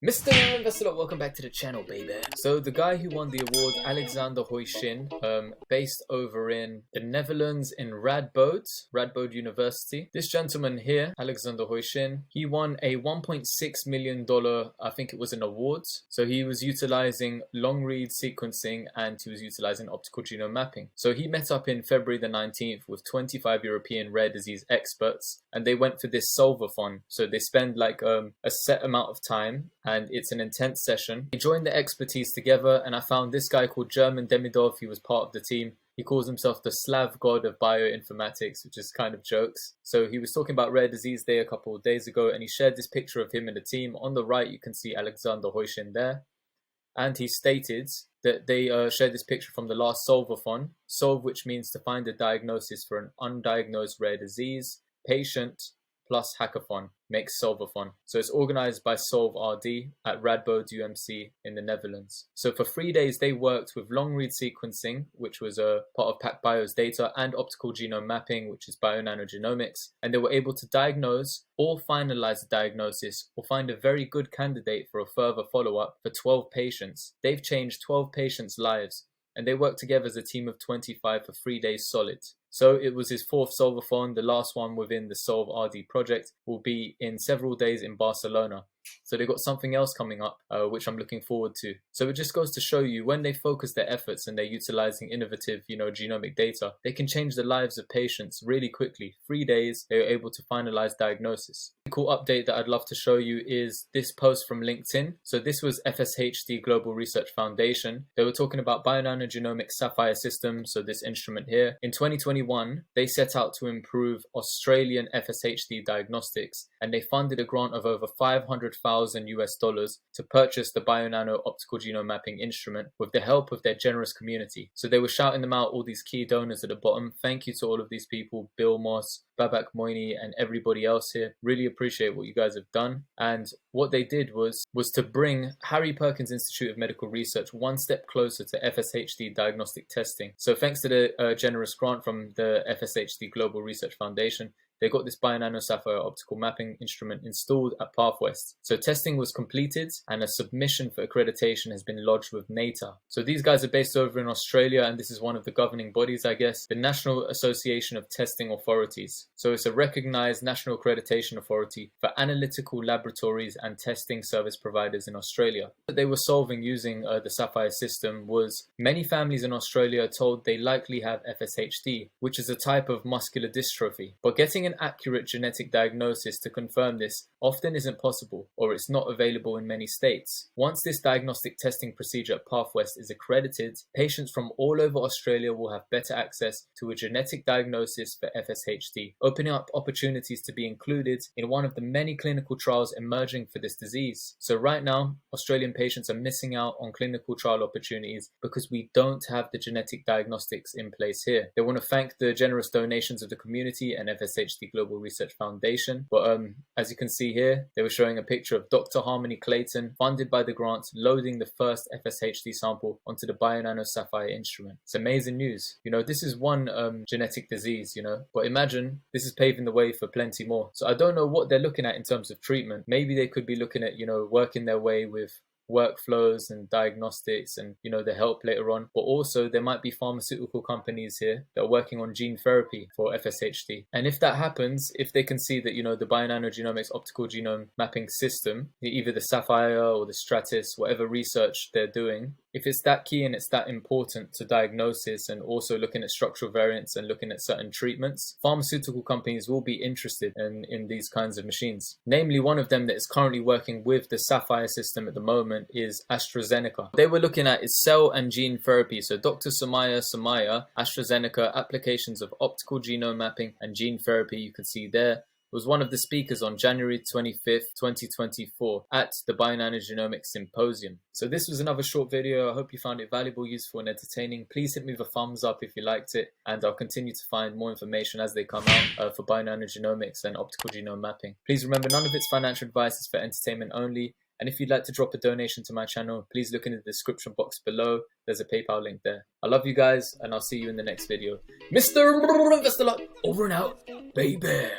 Mr. Investor, welcome back to the channel, baby. So the guy who won the award, Alexander Hoin, based over in the Netherlands in Radboud University. This gentleman here, Alexander Hoin, he won a $1.6 million, I think it was an award. So he was utilizing long read sequencing and he was utilizing optical genome mapping. So he met up in February the 19th with 25 European rare disease experts and they went for this solvathon. So they spend like a set amount of time and it's an intense session. They joined the expertise together and I found this guy called German Demidov. He was part of the team. He calls himself the Slav god of bioinformatics, which is kind of jokes. So he was talking about Rare Disease Day a couple of days ago and he shared this picture of him and the team. On the right you can see Alexander Hoin there. And he stated that they shared this picture from the last solvathon. Solve, which means to find a diagnosis for an undiagnosed rare disease. Patient plus hackathon makes solvathon. So it's organized by Solve RD at Radboud UMC in the Netherlands. So for 3 days they worked with long read sequencing, which was a part of PacBio's data, and optical genome mapping, which is bionanogenomics, and they were able to diagnose or finalize the diagnosis or find a very good candidate for a further follow-up for 12 patients. They've changed 12 patients' lives and they worked together as a team of 25 for 3 days solid. So it was his fourth solvathon. The last one within the Solve RD project will be in several days in Barcelona. So they've got something else coming up, which I'm looking forward to. So it just goes to show you when they focus their efforts and they're utilizing innovative, genomic data, they can change the lives of patients really quickly. 3 days, they were able to finalize diagnosis. A cool update that I'd love to show you is this post from LinkedIn. So this was FHD Global Research Foundation. They were talking about bionanogenomic Sapphire system, so this instrument here. In 2021, they set out to improve Australian FSHD diagnostics, and they funded a grant of over $500,000 to purchase the BioNano optical genome mapping instrument with the help of their generous community. So they were shouting them out, all these key donors at the bottom. Thank you to all of these people, Bill Moss, Babak Moini, and everybody else here. Really appreciate what you guys have done. And what they did was to bring Harry Perkins Institute of Medical Research one step closer to FSHD diagnostic testing. So thanks to the generous grant from the FSHD Global Research Foundation, they got this BioNano Sapphire optical mapping instrument installed at PathWest. So testing was completed and a submission for accreditation has been lodged with NATA. So these guys are based over in Australia and this is one of the governing bodies, I guess, the National Association of Testing Authorities. So it's a recognized national accreditation authority for analytical laboratories and testing service providers in Australia. What they were solving using the Sapphire system was many families in Australia are told they likely have FSHD, which is a type of muscular dystrophy. But getting an accurate genetic diagnosis to confirm this often isn't possible, or it's not available in many states. Once this diagnostic testing procedure at PathWest is accredited, patients from all over Australia will have better access to a genetic diagnosis for FSHD, opening up opportunities to be included in one of the many clinical trials emerging for this disease. So right now, Australian patients are missing out on clinical trial opportunities because we don't have the genetic diagnostics in place here. They want to thank the generous donations of the community and FSHD Global Research Foundation. But as you can see here, they were showing a picture of Dr. Harmony Clayton, funded by the grants, loading the first FSHD sample onto the BioNano Sapphire instrument. It's amazing news. This is one genetic disease, but imagine this is paving the way for plenty more. So I don't know what they're looking at in terms of treatment. Maybe they could be looking at, working their way with workflows and diagnostics and the help later on, but also there might be pharmaceutical companies here that are working on gene therapy for FSHD. And if that happens, if they can see that the bionanogenomics optical genome mapping system, either the Sapphire or the Stratus, whatever research they're doing, if it's that key and it's that important to diagnosis and also looking at structural variants and looking at certain treatments, pharmaceutical companies will be interested in these kinds of machines. Namely, one of them that is currently working with the Sapphire system at the moment is AstraZeneca. They were looking at is cell and gene therapy. So Dr. Samaya, AstraZeneca, applications of optical genome mapping and gene therapy, you can see there, was one of the speakers on January 25th, 2024 at the Bionanogenomics Symposium. So this was another short video. I hope you found it valuable, useful and entertaining. Please hit me with a thumbs up if you liked it, and I'll continue to find more information as they come out for bionanogenomics and optical genome mapping. Please remember, none of it's financial advice, is for entertainment only. And if you'd like to drop a donation to my channel, please look in the description box below. There's a PayPal link there. I love you guys, and I'll see you in the next video. Mr. Investor, over and out, baby.